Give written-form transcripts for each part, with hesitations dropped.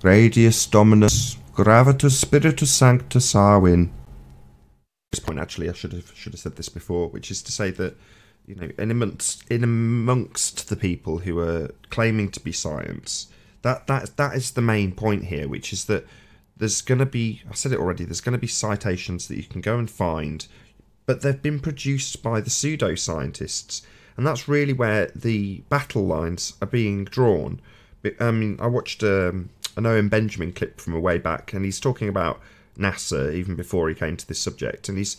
Radius Dominus Gravitus Spiritus Sanctus Arwin. This point, actually, I should have said this before, which is to say that, you know, in amongst the people who are claiming to be science, that is the main point here, which is that there's going to be, I said it already, there's going to be citations that you can go and find, but they've been produced by the pseudoscientists, and that's really where the battle lines are being drawn. I mean, I watched an Owen Benjamin clip from a way back, and he's talking about NASA even before he came to this subject, and he's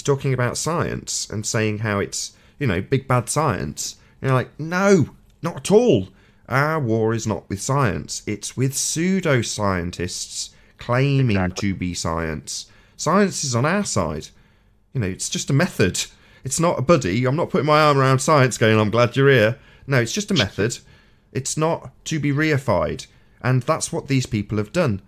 talking about science and saying how it's, you know, big bad science. And you're like, no, not at all. Our war is not with science, it's with pseudoscientists claiming to be science. Science is on our side. You know, it's just a method. It's not a buddy. I'm not putting my arm around science going, I'm glad you're here. No, it's just a method. It's not to be reified. And that's what these people have done.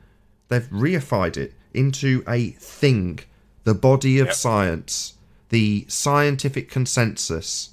They've reified it into a thing. The body of science. The scientific consensus.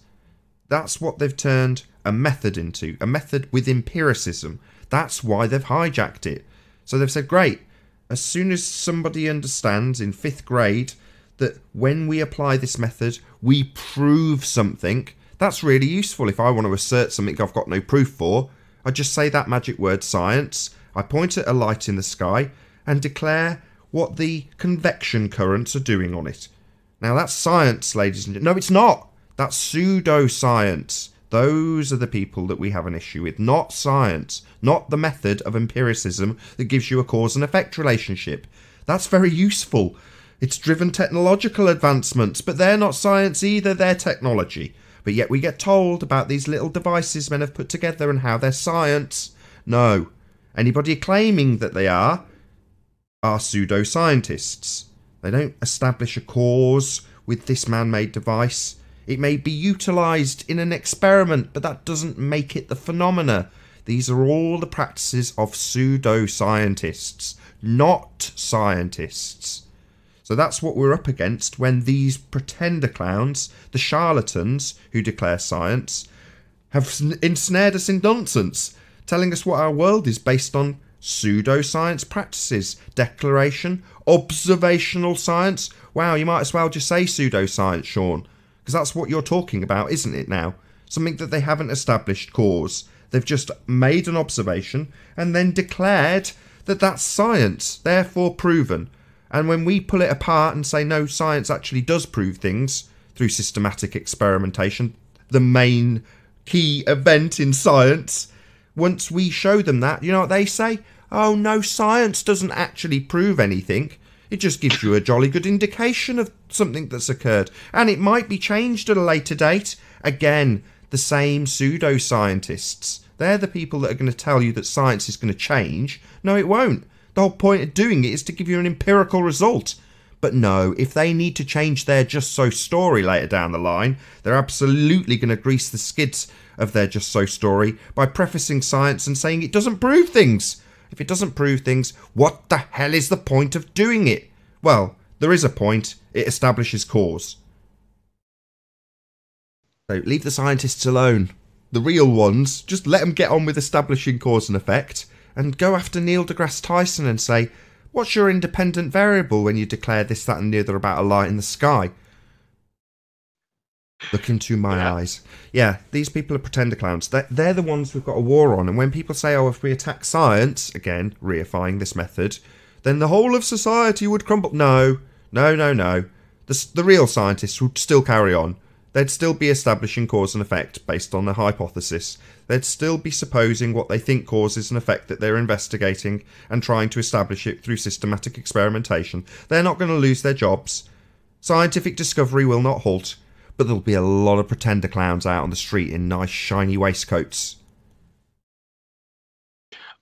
That's what they've turned a method into. A method with empiricism. That's why they've hijacked it. So they've said, great, as soon as somebody understands in 5th grade that when we apply this method, we prove something, that's really useful. If I want to assert something I've got no proof for, I just say that magic word science, I point at a light in the sky and declare what the convection currents are doing on it. Now that's science, ladies and gentlemen. No, it's not. That's pseudoscience. Those are the people that we have an issue with, not science, not the method of empiricism that gives you a cause and effect relationship. That's very useful. It's driven technological advancements, but they're not science either, they're technology. But yet we get told about these little devices men have put together and how they're science. No. Anybody claiming that they are pseudoscientists. They don't establish a cause with this man-made device. It may be utilised in an experiment, but that doesn't make it the phenomena. These are all the practices of pseudoscientists, not scientists. So that's what we're up against when these pretender clowns, the charlatans who declare science, have ensnared us in nonsense, telling us what our world is based on pseudoscience practices, declaration, observational science. Wow, you might as well just say pseudoscience, Sean, because that's what you're talking about, isn't it now? Something that they haven't established cause. They've just made an observation and then declared that that's science, therefore proven. And when we pull it apart and say, no, science actually does prove things through systematic experimentation, the main key event in science, once we show them that, you know what they say? Oh, no, science doesn't actually prove anything. It just gives you a jolly good indication of something that's occurred. And it might be changed at a later date. Again, the same pseudoscientists. They're the people that are going to tell you that science is going to change. No, it won't. The whole point of doing it is to give you an empirical result. But no, if they need to change their just so story later down the line, they're absolutely going to grease the skids of their just so story by prefacing science and saying it doesn't prove things. If it doesn't prove things, what the hell is the point of doing it? Well, there is a point. It establishes cause. So leave the scientists alone. The real ones, just let them get on with establishing cause and effect, and go after Neil deGrasse Tyson and say, what's your independent variable when you declare this, that and the other about a light in the sky? Look into my eyes. Yeah, these people are pretender clowns. They're the ones we've got a war on. And when people say, oh, if we attack science, again, reifying this method, then the whole of society would crumble. No. The real scientists would still carry on. They'd still be establishing cause and effect based on a hypothesis. They'd still be supposing what they think causes an effect that they're investigating and trying to establish it through systematic experimentation. They're not going to lose their jobs. Scientific discovery will not halt. But there'll be a lot of pretender clowns out on the street in nice shiny waistcoats.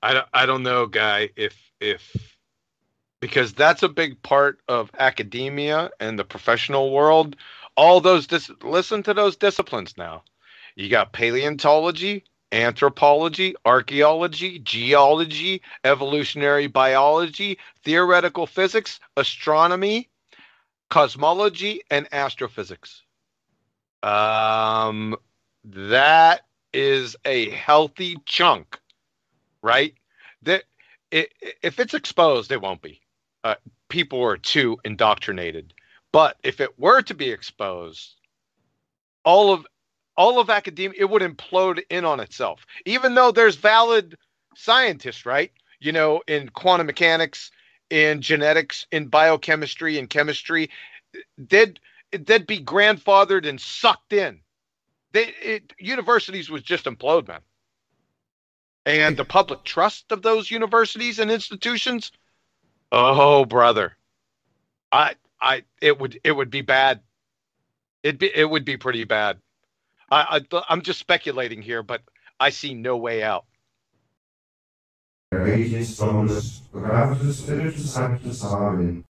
I don't know, Guy, if because that's a big part of academia and the professional world. All those listen to those disciplines now. You got paleontology, anthropology, archaeology, geology, evolutionary biology, theoretical physics, astronomy, cosmology, and astrophysics. That is a healthy chunk, right? That if it's exposed, it won't be. People are too indoctrinated. But if it were to be exposed, all of academia, it would implode in on itself. Even though there's valid scientists, right? You know, in quantum mechanics, in genetics, in biochemistry, in chemistry, they'd be grandfathered and sucked in. Universities would just implode, man. And the public trust of those universities and institutions, oh brother, it would be bad. It would be pretty bad. I'm just speculating here, but I see no way out. Radius Dominus, Gravitas Spiritus Sanctus Amen.